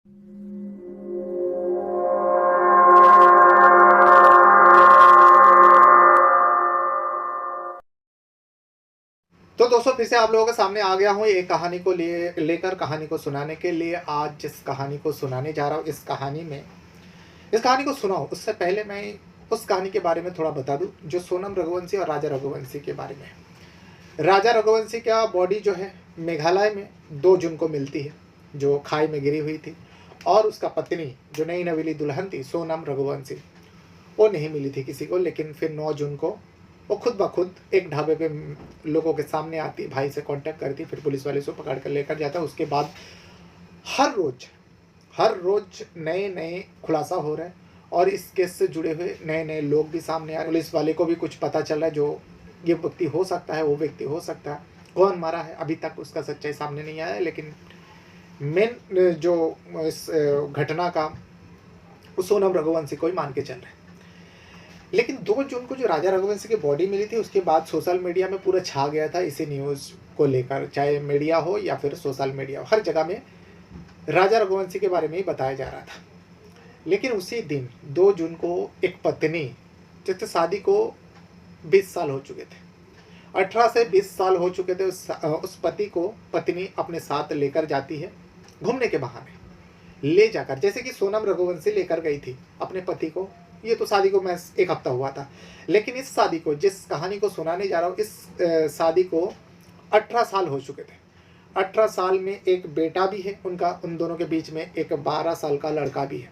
तो दोस्तों फिर से आप लोगों के सामने आ गया हूँ एक कहानी को लेकर कहानी को सुनाने के लिए। आज जिस कहानी को सुनाने जा रहा हूँ इस कहानी को सुनाऊँ उससे पहले मैं उस कहानी के बारे में थोड़ा बता दूँ जो सोनम रघुवंशी और राजा रघुवंशी के बारे में है। राजा रघुवंशी का बॉडी जो है मेघालय में 2 जून को मिलती है, जो खाई में गिरी हुई थी। और उसका पत्नी जो नई नवेली दुल्हन थी सोनम रघुवंशी, वो नहीं मिली थी किसी को। लेकिन फिर 9 जून को वो खुद ब खुद एक ढाबे पे लोगों के सामने आती, भाई से कांटेक्ट करती, फिर पुलिस वाले से पकड़ कर लेकर जाता। उसके बाद हर रोज नए नए खुलासा हो रहे हैं और इस केस से जुड़े हुए नए नए लोग भी सामने आ रहे हैं। पुलिस वाले को भी कुछ पता चल रहा है, जो ये व्यक्ति हो सकता है, वो व्यक्ति हो सकता है। कौन मारा है अभी तक उसका सच्चाई सामने नहीं आया है, लेकिन मेन जो इस घटना का उस सोनम रघुवंशी को ही मान के चल रहे हैं। लेकिन 2 जून को जो राजा रघुवंशी की बॉडी मिली थी उसके बाद सोशल मीडिया में पूरा छा गया था इसी न्यूज़ को लेकर, चाहे मीडिया हो या फिर सोशल मीडिया हो, हर जगह में राजा रघुवंशी के बारे में ही बताया जा रहा था। लेकिन उसी दिन 2 जून को एक पत्नी, जिससे शादी को 20 साल हो चुके थे, 18 से 20 साल हो चुके थे, उस पति को पत्नी अपने साथ लेकर जाती है घूमने के बहाने। ले जाकर, जैसे कि सोनम रघुवंशी लेकर गई थी अपने पति को, ये तो शादी को मैं 1 हफ्ता हुआ था। लेकिन इस शादी को, जिस कहानी को सुनाने जा रहा हूँ, इस शादी को 18 साल हो चुके थे। 18 साल में एक बेटा भी है उनका, उन दोनों के बीच में एक 12 साल का लड़का भी है।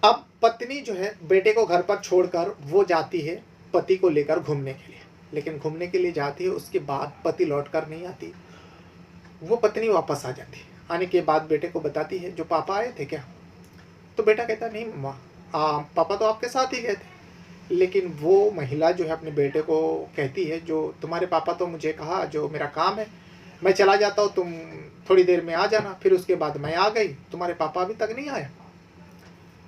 अब पत्नी जो है बेटे को घर पर छोड़कर वो जाती है पति को लेकर घूमने के लिए। लेकिन घूमने के लिए जाती है, उसके बाद पति लौट कर नहीं आती, वो पत्नी वापस आ जाती है। आने के बाद बेटे को बताती है, जो पापा आए थे क्या? तो बेटा कहता नहीं मम्मा, पापा तो आपके साथ ही गए थे। लेकिन वो महिला जो है अपने बेटे को कहती है, जो तुम्हारे पापा तो मुझे कहा जो मेरा काम है मैं चला जाता हूँ, तुम थोड़ी देर में आ जाना। फिर उसके बाद मैं आ गई, तुम्हारे पापा अभी तक नहीं आए।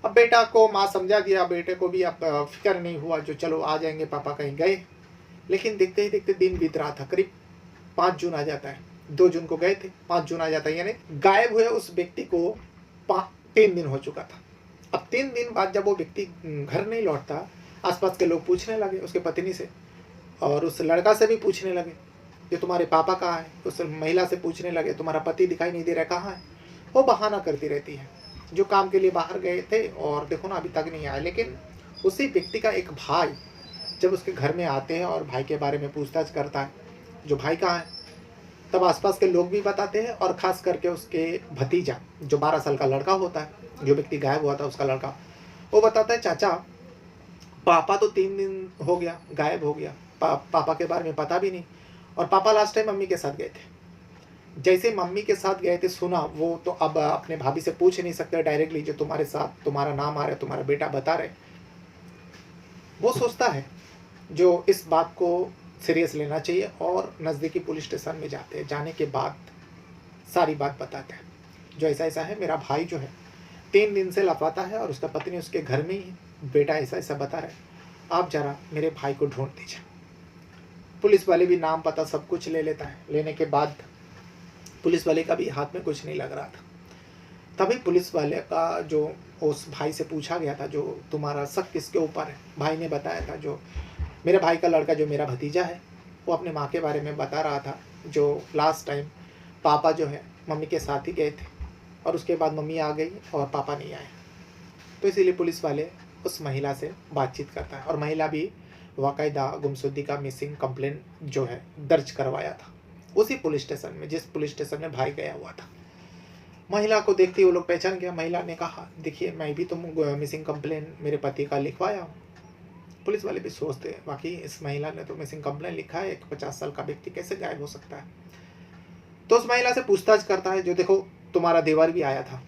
अब बेटा को माँ समझा गया, बेटे को भी अब फिक्र नहीं हुआ, जो चलो आ जाएंगे, पापा कहीं गए। लेकिन देखते ही देखते दिन बीत रहा था, करीब 5 जून आ जाता है। 2 जून को गए थे, 5 जून आ जाता है, यानी गायब हुए उस व्यक्ति को 3 दिन हो चुका था। अब 3 दिन बाद जब वो व्यक्ति घर नहीं लौटता, आसपास के लोग पूछने लगे उसके पत्नी से, और उस लड़का से भी पूछने लगे, जो तुम्हारे पापा कहाँ है? उस महिला से पूछने लगे, तुम्हारा पति दिखाई नहीं दे रहा, कहाँ है? वो बहाना करती रहती है, जो काम के लिए बाहर गए थे और देखो ना अभी तक नहीं आए। लेकिन उसी व्यक्ति का एक भाई जब उसके घर में आते हैं और भाई के बारे में पूछताछ करता है, जो भाई कहाँ है, तब आसपास के लोग भी बताते हैं, और ख़ास करके उसके भतीजा जो 12 साल का लड़का होता है, जो व्यक्ति गायब हुआ था उसका लड़का, वो बताता है, चाचा पापा तो 3 दिन हो गया गायब हो गया, पापा के बारे में पता भी नहीं। और पापा लास्ट टाइम मम्मी के साथ गए थे। जैसे मम्मी के साथ गए थे सुना, वो तो अब अपने भाभी से पूछ नहीं सकते डायरेक्टली, जो तुम्हारे साथ तुम्हारा नाम आ रहा है, तुम्हारा बेटा बता रहे। वो सोचता है जो इस बात को सीरियस लेना चाहिए, और नज़दीकी पुलिस स्टेशन में जाते हैं। जाने के बाद सारी बात बताता है, जो ऐसा ऐसा है, मेरा भाई जो है 3 दिन से लापता है और उसका पत्नी उसके घर में ही है, बेटा ऐसा ऐसा बता रहा है, आप जरा मेरे भाई को ढूंढ दीजिए। पुलिस वाले भी नाम पता सब कुछ ले लेता है। लेने के बाद पुलिस वाले का भी हाथ में कुछ नहीं लग रहा था। तभी पुलिस वाले का, जो उस भाई से पूछा गया था, जो तुम्हारा शक किसके ऊपर है, भाई ने बताया था, जो मेरे भाई का लड़का जो मेरा भतीजा है, वो अपने माँ के बारे में बता रहा था, जो लास्ट टाइम पापा जो है मम्मी के साथ ही गए थे, और उसके बाद मम्मी आ गई और पापा नहीं आए। तो इसीलिए पुलिस वाले उस महिला से बातचीत करता है, और महिला भी बाकायदा गुमशुदगी का मिसिंग कंप्लेंट जो है दर्ज करवाया था उसी पुलिस स्टेशन में, जिस पुलिस स्टेशन में भाई गया हुआ था। महिला को देखते ही वो लोग पहचान गया। महिला ने कहा, देखिए मैं भी तो मिसिंग कंप्लेन मेरे पति का लिखवाया हूँ। पुलिस वाले भी सोचते हैं, बाकी इस महिला ने तो मिसिंग कंप्लेन लिखा है, एक 50 साल का व्यक्ति कैसे गायब हो सकता है। तो उस महिला से पूछताछ करता है, जो देखो तुम्हारा देवर भी आया था,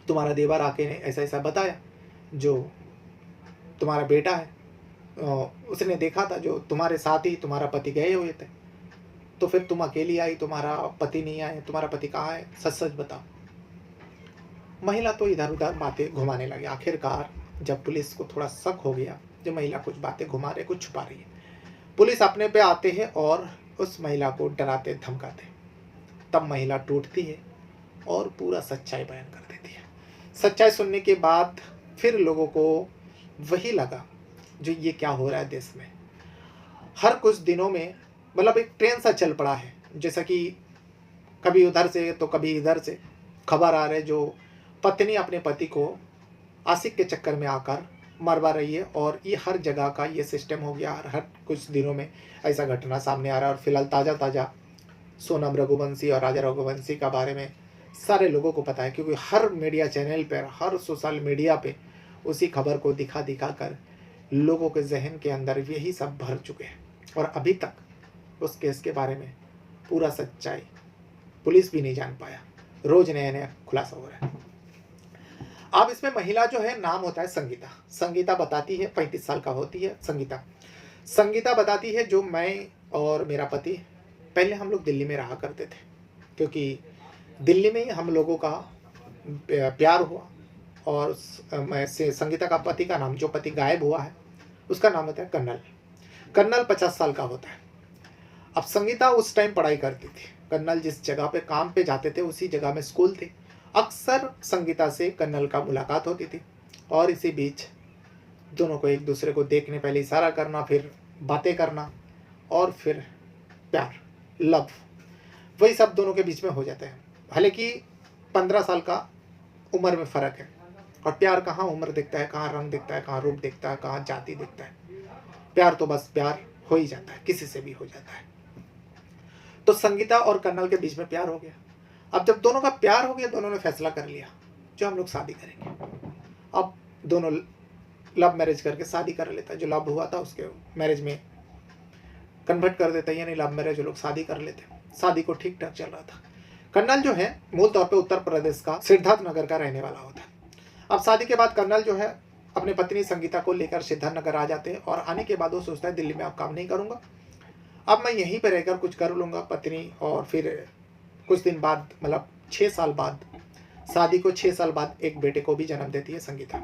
तुम्हारा देवर आके ने ऐसा ऐसा बताया, जो तुम्हारा बेटा है उसने देखा था, जो तुम्हारे साथ ही तुम्हारा पति गए हुए थे, तो फिर तुम अकेली आई, तुम्हारा पति नहीं आए, तुम्हारा पति कहाँ है, सच सच बताओ। महिला तो इधर उधर बातें घुमाने लगी। आखिरकार जब पुलिस को थोड़ा शक हो गया, जो महिला कुछ बातें घुमा रही, कुछ छुपा रही है, पुलिस अपने पे आते हैं और उस महिला को डराते धमकाते। तब महिला टूटती है और पूरा सच्चाई बयान कर देती है। सच्चाई सुनने के बाद फिर लोगों को वही लगा जो ये क्या हो रहा है देश में। हर कुछ दिनों में मतलब एक ट्रेन सा चल पड़ा है, जैसा कि कभी उधर से तो कभी इधर से खबर आ रहे जो पत्नी अपने पति को आशिक के चक्कर में आकर मरवा रही है, और ये हर जगह का ये सिस्टम हो गया। हर कुछ दिनों में ऐसा घटना सामने आ रहा है। और फिलहाल ताज़ा ताज़ा सोनम रघुवंशी और राजा रघुवंशी का बारे में सारे लोगों को पता है, क्योंकि हर मीडिया चैनल पर, हर सोशल मीडिया पे उसी खबर को दिखा दिखा कर लोगों के जहन के अंदर यही सब भर चुके हैं। और अभी तक उस केस के बारे में पूरा सच्चाई पुलिस भी नहीं जान पाया। रोज नया नया खुलासा हो रहा है। अब इसमें महिला जो है, नाम होता है संगीता। संगीता बताती है, 35 साल का होती है संगीता। संगीता बताती है जो मैं और मेरा पति पहले हम लोग दिल्ली में रहा करते थे, क्योंकि दिल्ली में ही हम लोगों का प्यार हुआ। और मैं से संगीता का पति का नाम, जो पति गायब हुआ है उसका नाम होता है कर्नल। कर्नल 50 साल का होता है। अब संगीता उस टाइम पढ़ाई करती थी। कर्नल जिस जगह पे काम पे जाते थे उसी जगह में स्कूल थे। अक्सर संगीता से कर्नल का मुलाकात होती थी, और इसी बीच दोनों को एक दूसरे को देखने पहले इशारा करना, फिर बातें करना, और फिर प्यार, लव, वही सब दोनों के बीच में हो जाते हैं। हालांकि 15 साल का उम्र में फ़र्क है, और प्यार कहाँ उम्र दिखता है, कहाँ रंग दिखता है, कहाँ रूप दिखता है, कहाँ जाति दिखता है। प्यार तो बस प्यार हो ही जाता है, किसी से भी हो जाता है। तो संगीता और कर्नल के बीच में प्यार हो गया। अब जब दोनों का प्यार हो गया, दोनों ने फैसला कर लिया जो हम लोग शादी करेंगे। अब दोनों लव मैरिज करके शादी कर लेता है। जो लव हुआ था उसके मैरिज में कन्वर्ट कर देता है, यानी लव मैरिज वो लोग शादी कर लेते। शादी को ठीक ठाक चल रहा था। कर्नल जो है मूल तौर पे उत्तर प्रदेश का सिद्धार्थ नगर का रहने वाला होता है। अब शादी के बाद कर्नल जो है अपनी पत्नी संगीता को लेकर सिद्धार्थ नगर आ जाते हैं, और आने के बाद वो सोचता है दिल्ली में अब काम नहीं करूँगा, अब मैं यहीं पर रहकर कुछ कर लूँगा पत्नी। और फिर कुछ दिन बाद, मतलब 6 साल बाद, शादी को 6 साल बाद एक बेटे को भी जन्म देती है संगीता।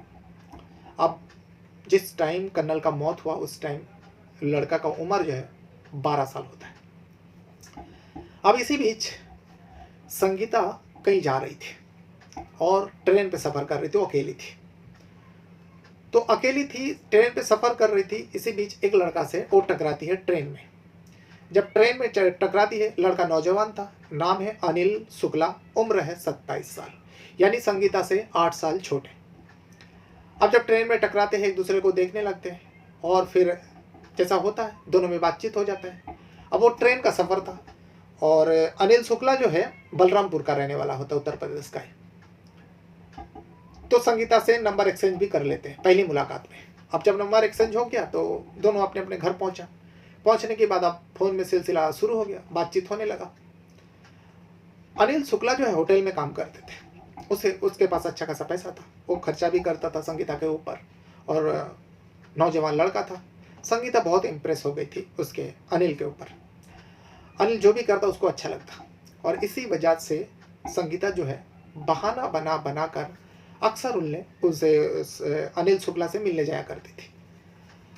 अब जिस टाइम कर्नल का मौत हुआ उस टाइम लड़का का उम्र जो है 12 साल होता है। अब इसी बीच संगीता कहीं जा रही थी और ट्रेन पे सफ़र कर रही थी। वो अकेली थी, तो अकेली थी, ट्रेन पे सफ़र कर रही थी। इसी बीच एक लड़का से वो टकराती है ट्रेन में। जब ट्रेन में टकराती है, लड़का नौजवान था, नाम है अनिल शुक्ला, उम्र है 27 साल, यानी संगीता से 8 साल छोटे। अब जब ट्रेन में टकराते हैं, एक दूसरे को देखने लगते हैं, और फिर जैसा होता है दोनों में बातचीत हो जाता है। अब वो ट्रेन का सफ़र था, और अनिल शुक्ला जो है बलरामपुर का रहने वाला होता है, उत्तर प्रदेश का है। तो संगीता से नंबर एक्सचेंज भी कर लेते हैं पहली मुलाकात में। अब जब नंबर एक्सचेंज हो गया तो दोनों अपने अपने घर पहुंचने के बाद अब फोन में सिलसिला शुरू हो गया, बातचीत होने लगा। अनिल शुक्ला जो है होटल में काम करते थे, उसके पास अच्छा खासा पैसा था, वो खर्चा भी करता था संगीता के ऊपर, और नौजवान लड़का था। संगीता बहुत इम्प्रेस हो गई थी उसके अनिल के ऊपर। अनिल जो भी करता उसको अच्छा लगता, और इसी वजह से संगीता जो है बहाना बना कर अक्सर उसे अनिल शुक्ला से मिलने जाया करती थी।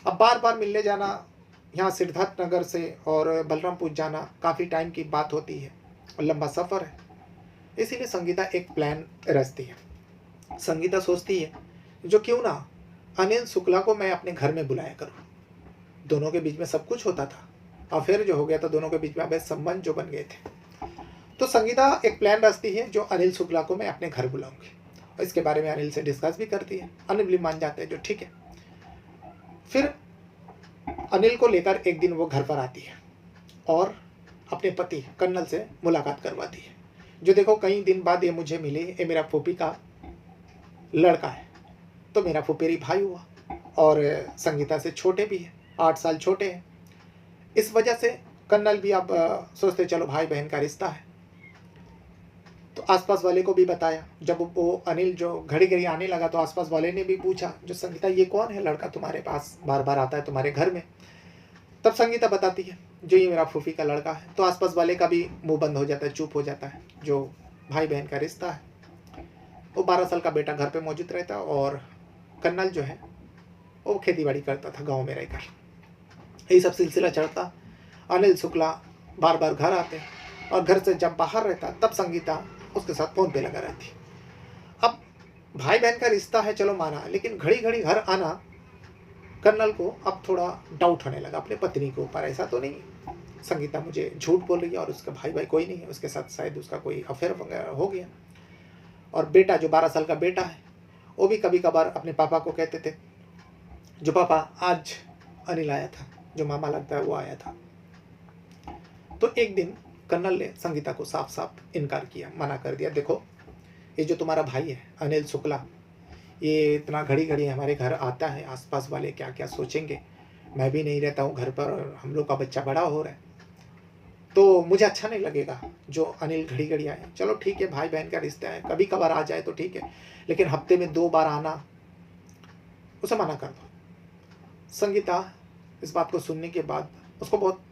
अब बार बार मिलने जाना, यहाँ सिद्धार्थ नगर से और बलरामपुर जाना काफ़ी टाइम की बात होती है, और लंबा सफ़र है। इसीलिए संगीता एक प्लान रचती है। संगीता सोचती है जो क्यों ना अनिल शुक्ला को मैं अपने घर में बुलाया करूँ। दोनों के बीच में सब कुछ होता था, अफेयर जो हो गया था दोनों के बीच में, अवैध संबंध जो बन गए थे। तो संगीता एक प्लान रचती है जो अनिल शुक्ला को मैं अपने घर बुलाऊंगी, और इसके बारे में अनिल से डिस्कस भी करती है। अनिल भी मान जाते हैं, जो ठीक है। फिर अनिल को लेकर एक दिन वो घर पर आती है और अपने पति कर्नल से मुलाकात करवाती है, जो देखो कई दिन बाद ये मुझे मिले, ये मेरा फूफी का लड़का है। तो मेरा फुफेरी भाई हुआ, और संगीता से छोटे भी है, 8 साल छोटे हैं। इस वजह से कर्नल भी अब सोचते चलो भाई बहन का रिश्ता है। तो आसपास वाले को भी बताया। जब वो अनिल जो घड़ी घड़ी आने लगा तो आसपास वाले ने भी पूछा जो संगीता ये कौन है लड़का तुम्हारे पास बार बार आता है तुम्हारे घर में। तब संगीता बताती है जो ये मेरा फूफी का लड़का है। तो आसपास वाले का भी मुंह बंद हो जाता है, चुप हो जाता है। जो भाई बहन का रिश्ता है, वो 12 साल का बेटा घर पे मौजूद रहता, और कर्नल जो है वो खेती बाड़ी करता था गाँव में रहकर। यही सब सिलसिला चढ़ता। अनिल शुक्ला बार बार घर आते, और घर से जब बाहर रहता तब संगीता उसके साथ फ़ोन पे लगा रहती। अब भाई बहन का रिश्ता है चलो माना, लेकिन घड़ी घड़ी घर आना कर्नल को अब थोड़ा डाउट होने लगा अपने पत्नी के ऊपर। ऐसा तो नहीं संगीता मुझे झूठ बोल रही है और उसका भाई भाई कोई नहीं है, उसके साथ शायद उसका कोई अफेयर वगैरह हो गया। और बेटा जो 12 साल का बेटा है वो भी कभी कभार अपने पापा को कहते थे, जो पापा आज अनिल आया था, जो मामा लगता है वो आया था। तो एक दिन कर्नल ने संगीता को साफ साफ इनकार किया, मना कर दिया, देखो ये जो तुम्हारा भाई है अनिल शुक्ला, ये इतना घड़ी घड़ी हमारे घर आता है, आसपास वाले क्या क्या सोचेंगे, मैं भी नहीं रहता हूँ घर पर और हम लोग का बच्चा बड़ा हो रहा है, तो मुझे अच्छा नहीं लगेगा जो अनिल घड़ी घड़ी आए। चलो ठीक है, भाई बहन का रिश्ता है, कभी कभार आ जाए तो ठीक है, लेकिन हफ्ते में 2 बार आना, उसे मना कर दो। संगीता इस बात को सुनने के बाद उसको बहुत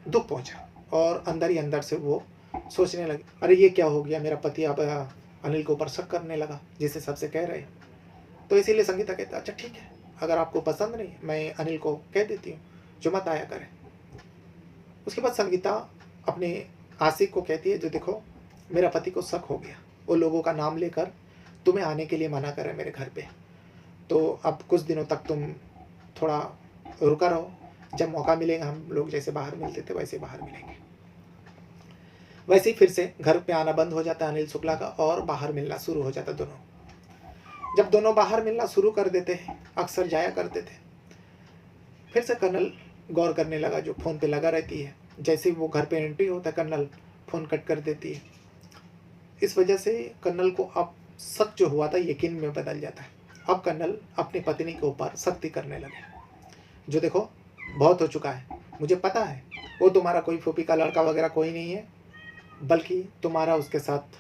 दुख पहुंचा और अंदर ही अंदर से वो सोचने लगी, अरे ये क्या हो गया, मेरा पति अब अनिल के ऊपर शक करने लगा जिसे सबसे कह रहे। तो इसीलिए संगीता कहता अच्छा ठीक है, अगर आपको पसंद नहीं मैं अनिल को कह देती हूँ जो मत आया करे। उसके बाद संगीता अपने आशिक को कहती है, जो देखो मेरा पति को शक हो गया, वो लोगों का नाम लेकर तुम्हें आने के लिए मना कर रहे मेरे घर पे, तो अब कुछ दिनों तक तुम थोड़ा रुका रहो, जब मौका मिलेगा हम लोग जैसे बाहर मिलते थे वैसे बाहर मिलेंगे। वैसे ही फिर से घर पे आना बंद हो जाता है अनिल शुक्ला का और बाहर मिलना शुरू हो जाता दोनों। जब दोनों बाहर मिलना शुरू कर देते हैं, अक्सर जाया करते थे, फिर से कर्नल गौर करने लगा जो फ़ोन पे लगा रहती है, जैसे ही वो घर पे एंट्री होता है कर्नल फ़ोन कट कर देती है। इस वजह से कर्नल को अब शक जो हुआ था यकीन में बदल जाता है। अब कर्नल अपनी पत्नी के ऊपर सख्ती करने लगे, जो देखो बहुत हो चुका है, मुझे पता है वो तुम्हारा कोई फूफी का लड़का वगैरह कोई नहीं है, बल्कि तुम्हारा उसके साथ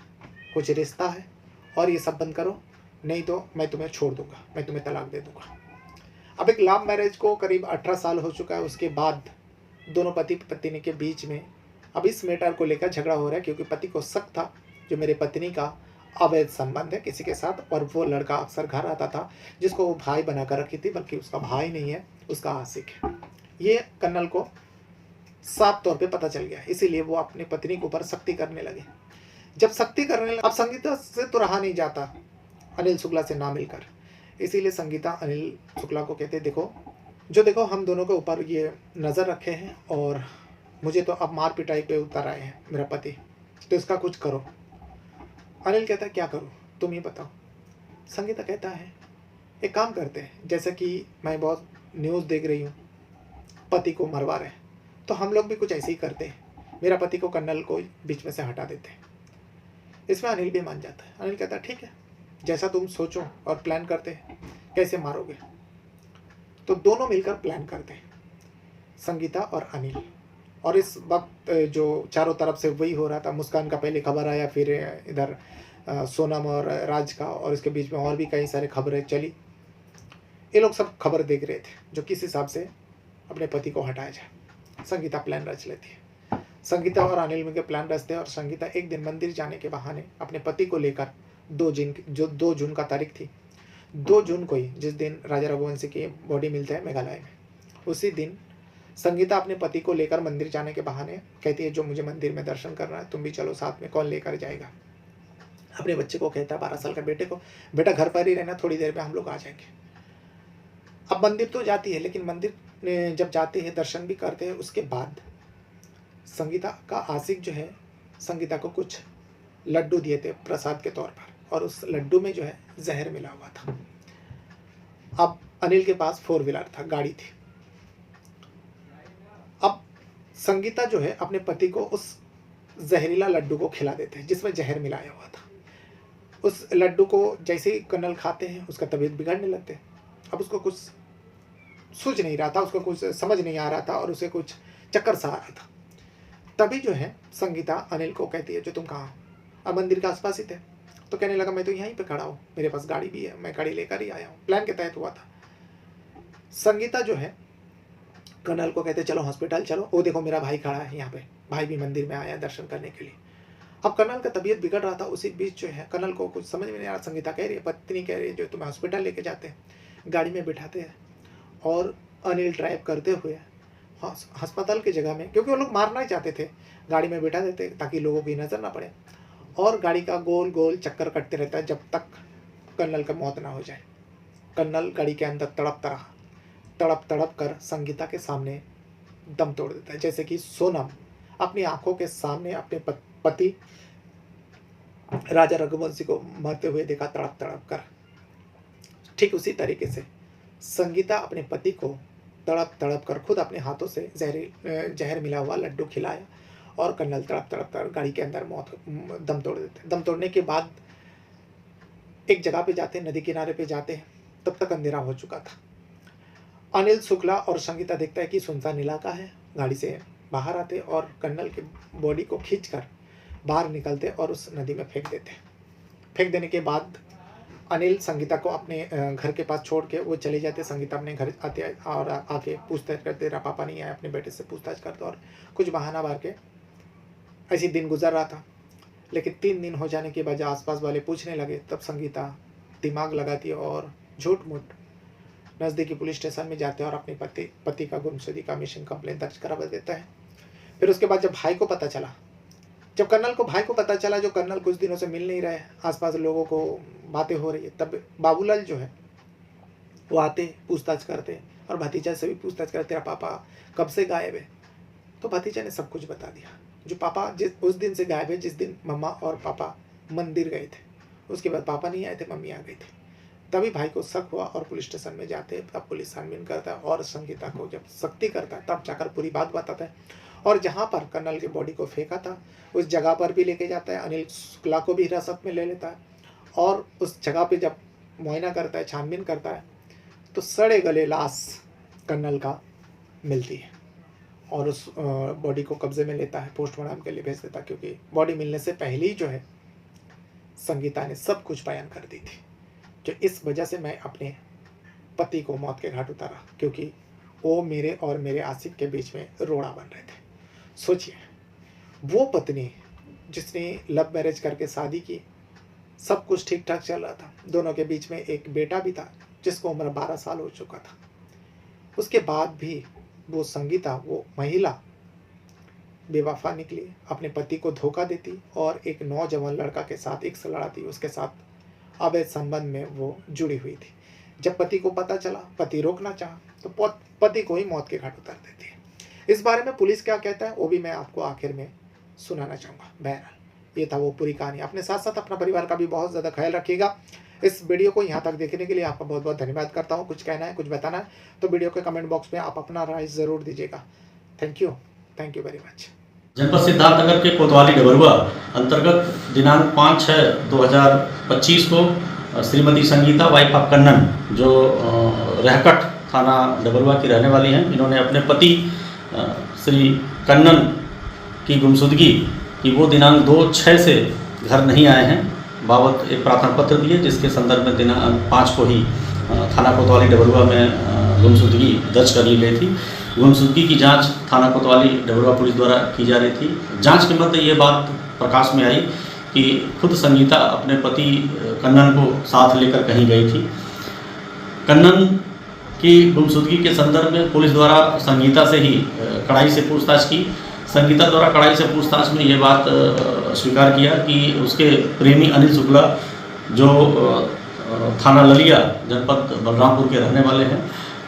कुछ रिश्ता है, और ये सब बंद करो नहीं तो मैं तुम्हें छोड़ दूंगा, मैं तुम्हें तलाक दे दूंगा। अब एक लव मैरिज को करीब 18 साल हो चुका है, उसके बाद दोनों पति पत्नी के बीच में अब इस मैटर को लेकर झगड़ा हो रहा है, क्योंकि पति को शक था जो मेरे पत्नी का अवैध संबंध है किसी के साथ, और वो लड़का अक्सर घर आता था जिसको वो भाई बनाकर रखी थी, बल्कि उसका भाई नहीं है, उसका आशिक है। ये कर्नल को साफ तौर पे पता चल गया, इसीलिए वो अपनी पत्नी के ऊपर सख्ती करने लगे। जब सख्ती करने लगे, अब संगीता से तो रहा नहीं जाता अनिल शुक्ला से ना मिलकर, इसीलिए संगीता अनिल शुक्ला को कहते देखो हम दोनों के ऊपर ये नज़र रखे हैं और मुझे तो अब मार पिटाई पे उतर आए हैं मेरा पति, तो इसका कुछ करो। अनिल कहता है क्या करूँ तुम ही बताओ। संगीता कहता है एक काम करते हैं, जैसे कि मैं बहुत न्यूज़ देख रही हूँ पति को मरवा रहे हैं, तो हम लोग भी कुछ ऐसे ही करते हैं, मेरा पति को कर्नल को बीच में से हटा देते हैं। इसमें अनिल भी मान जाता है। अनिल कहता है ठीक है, जैसा तुम सोचो और प्लान करते हैं, कैसे मारोगे। तो दोनों मिलकर प्लान करते हैं, संगीता और अनिल। और इस वक्त जो चारों तरफ से वही हो रहा था, मुस्कान का पहले खबर आया, फिर इधर सोनम और राज का, और इसके बीच में और भी कई सारे खबरें चली। ये लोग सब खबर देख रहे थे जो किस हिसाब से अपने पति को हटाया जाए। संगीता प्लान रच लेती है। संगीता और अनिल मिलकर प्लान रचते हैं, और संगीता एक दिन मंदिर जाने के बहाने अपने पति को लेकर 2 जून का तारीख थी, 2 जून को ही, जिस दिन राजा रघुवंशी की बॉडी मिलता है मेघालय में, उसी दिन संगीता अपने पति को लेकर मंदिर जाने के बहाने कहती है जो मुझे मंदिर में दर्शन करना है, तुम भी चलो साथ में, कौन लेकर जाएगा। अपने बच्चे को कहता है, 12 साल का बेटे को, बेटा घर पर ही रहना, थोड़ी देर में हम लोग आ जाएंगे। अब मंदिर तो जाती है, लेकिन मंदिर जब जाते हैं दर्शन भी करते हैं, उसके बाद संगीता का आशिक जो है संगीता को कुछ लड्डू दिए थे प्रसाद के तौर पर, और उस लड्डू में जो है जहर मिला हुआ था। अब अनिल के पास 4 व्हीलर था, गाड़ी थी। अब संगीता जो है अपने पति को उस जहरीला लड्डू को खिला देते हैं जिसमें जहर मिलाया हुआ था। उस लड्डू को जैसे ही कर्नल खाते हैं उसका तबीयत बिगड़ने लगते हैं। अब उसको कुछ सूझ नहीं रहा था, उसको कुछ समझ नहीं आ रहा था, और उसे कुछ चक्कर सा आ रहा था। तभी जो है संगीता अनिल को कहती है जो तुम कहाँ हो। अब मंदिर के आसपास ही थे, तो कहने लगा मैं तो यहीं पे खड़ा हूँ, मेरे पास गाड़ी भी है, मैं गाड़ी लेकर ही आया हूँ, प्लान के तहत हुआ था। संगीता जो है कर्नल को कहते चलो हॉस्पिटल चलो, वो देखो मेरा भाई खड़ा है यहाँ पे, भाई भी मंदिर में आया दर्शन करने के लिए। अब कर्नल का तबीयत बिगड़ रहा था, उसी बीच जो है कर्नल को कुछ समझ में नहीं आ रहा। संगीता कह रही है, पत्नी कह रही है जो तुम्हें हॉस्पिटल लेके जाते हैं, गाड़ी में बिठाते हैं, और अनिल ड्राइव करते हुए अस्पताल की जगह में, क्योंकि वो लोग मारना ही चाहते थे, गाड़ी में बिठा देते ताकि लोगों की नज़र ना पड़े, और गाड़ी का गोल गोल चक्कर कटते रहता है जब तक कर्नल का मौत ना हो जाए। कर्नल गाड़ी के अंदर तड़प तड़प कर संगीता के सामने दम तोड़ देता है, जैसे कि सोनम अपनी आंखों के सामने अपने पति राजा रघुवंशी को मरते हुए देखा तड़प तड़प कर। ठीक उसी तरीके से संगीता अपने पति को तड़प तड़प कर खुद अपने हाथों से जहर मिला हुआ लड्डू खिलाया और कर्नल तड़प तड़प कर गाड़ी के अंदर दम तोड़ देते। दम तोड़ने के बाद एक जगह पे जाते हैं, नदी किनारे पे जाते हैं, तब तक अंधेरा हो चुका था। अनिल शुक्ला और संगीता देखता है कि सुनसान इलाका है, गाड़ी से बाहर आते और कर्नल के बॉडी को खींचकर बाहर निकलते और उस नदी में फेंक देते। फेंक देने के बाद अनिल संगीता को अपने घर के पास छोड़ के वो चले जाते। संगीता अपने घर आते और आके पूछताछ करते, तेरा पापा नहीं आया, अपने बेटे से पूछताछ करते और कुछ बहाना मार के ऐसी दिन गुजर रहा था। लेकिन 3 दिन हो जाने के बाद आसपास वाले पूछने लगे, तब संगीता दिमाग लगाती और झूठ मूठ नज़दीकी पुलिस स्टेशन में जाते हैं और अपने पति का गुमशुदगी का मिसिंग कंप्लेंट दर्ज करा देता है। फिर उसके बाद जब कर्नल को भाई को पता चला, जो कर्नल कुछ दिनों से मिल नहीं रहे, आसपास लोगों को बातें हो रही है, तब बाबूलाल जो है वो आते, पूछताछ करते और भतीजा से भी पूछताछ करते, तेरा पापा कब से गायब है? तो भतीजा ने सब कुछ बता दिया। जो पापा उस दिन से गायब है जिस दिन मम्मा और पापा मंदिर गए थे, उसके बाद पापा नहीं आए थे, मम्मी आ गई थी। तभी भाई को शक हुआ और पुलिस स्टेशन में जाते हैं। तब पुलिस छानबीन करता है और संगीता को जब सख्ती करता है तब जाकर पूरी बात बताता है और जहाँ पर कर्नल की बॉडी को फेंका था उस जगह पर भी लेके जाता है। अनिल शुक्ला को भी हिरासत में ले लेता है और उस जगह पे जब मुआयना करता है, छानबीन करता है, तो सड़े गले लाश कर्नल का मिलती है और उस बॉडी को कब्जे में लेता है, पोस्टमार्टम के लिए भेज देता है, क्योंकि बॉडी मिलने से पहले ही जो है संगीता ने सब कुछ बयान कर दी थी। जो इस वजह से मैं अपने पति को मौत के घाट उतारा, क्योंकि वो मेरे और मेरे आसिफ के बीच में रोड़ा बन रहे थे। सोचिए, वो पत्नी जिसने लव मैरिज करके शादी की, सब कुछ ठीक ठाक चल रहा था, दोनों के बीच में एक बेटा भी था जिसको उम्र 12 साल हो चुका था, उसके बाद भी वो संगीता, वो महिला बेवफा निकली, अपने पति को धोखा देती और एक नौजवान लड़का के साथ एक लड़ाती, उसके साथ अवैध संबंध में वो जुड़ी हुई थी। जब पति को पता चला, पति रोकना चाहा तो पति को ही मौत के घाट उतार देती है। इस बारे में पुलिस क्या कहता है वो भी मैं आपको आखिर में सुनाना चाहूँगा। बहरहाल ये था वो पूरी कहानी। अपने साथ साथ अपना परिवार का भी बहुत ज़्यादा ख्याल रखिएगा। इस वीडियो को यहाँ तक देखने के लिए आपका बहुत बहुत धन्यवाद करता हूँ। कुछ कहना है, कुछ बताना है तो वीडियो के कमेंट बॉक्स में आप अपना राय ज़रूर दीजिएगा। Thank you very much. जनपद सिद्धार्थनगर के कोतवाली डबरुआ अंतर्गत दिनांक 5/6/2025 को श्रीमती संगीता वाइफ ऑफ कन्नन, जो रहकट थाना डबरुआ की रहने वाली हैं, इन्होंने अपने पति श्री कन्नन की गुमशुदगी कि वो दिनांक 2/6 से घर नहीं आए हैं बाबत एक प्रार्थना पत्र दिए, जिसके संदर्भ में दिनांक 5 को ही थाना कोतवाली डबरुआ में गुमशुदगी दर्ज कर ली गई थी। गुमशुदगी की जांच थाना कोतवाली डबरुआ पुलिस द्वारा की जा रही थी। जांच के मध्य ये बात प्रकाश में आई कि खुद संगीता अपने पति कन्नन को साथ लेकर कहीं गई थी। कन्नन की गुमशुदगी के संदर्भ में पुलिस द्वारा संगीता से ही कड़ाई से पूछताछ की। संगीता द्वारा कड़ाई से पूछताछ में ये बात स्वीकार किया कि उसके प्रेमी अनिल शुक्ला, जो थाना ललिया जनपद बलरामपुर के रहने वाले हैं,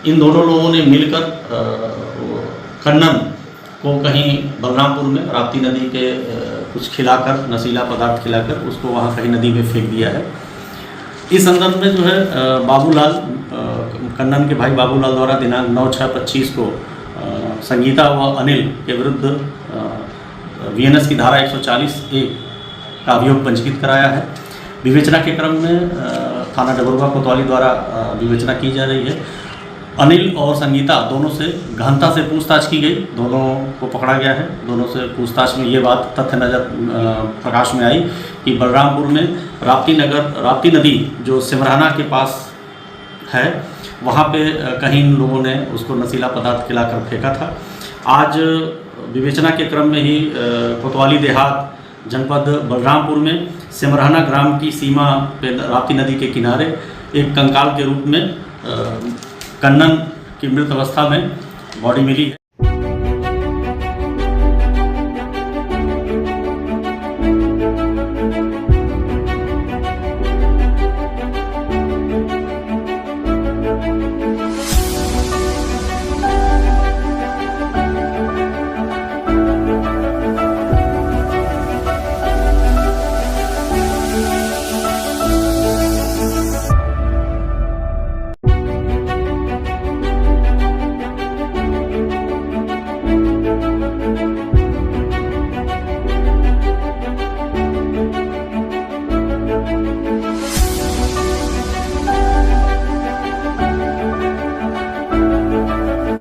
इन दोनों लोगों ने मिलकर कन्नन को कहीं बलरामपुर में राप्ती नदी के कुछ खिलाकर, नशीला पदार्थ खिलाकर उसको वहाँ कहीं नदी में फेंक दिया है। इस संदर्भ में जो है बाबूलाल, कन्नन के भाई बाबूलाल द्वारा दिनांक 9/6/25 को संगीता व अनिल के विरुद्ध VNS की धारा 140A का अभियोग पंजीकृत कराया है। विवेचना के क्रम में थाना डबरुआ कोतवाली द्वारा विवेचना की जा रही है। अनिल और संगीता दोनों से गहनता से पूछताछ की गई, दोनों को पकड़ा गया है। दोनों से पूछताछ में ये बात तथ्य नज़र प्रकाश में आई कि बलरामपुर में राप्ती नदी जो सिमराना के पास है, वहाँ पे कहीं इन लोगों ने उसको नशीला पदार्थ खिलाकर फेंका था। आज विवेचना के क्रम में ही कोतवाली देहात जनपद बलरामपुर में सिमराना ग्राम की सीमा पे राप्ती नदी के किनारे एक कंकाल के रूप में कन्नन की मृत अवस्था में बॉडी मिली है।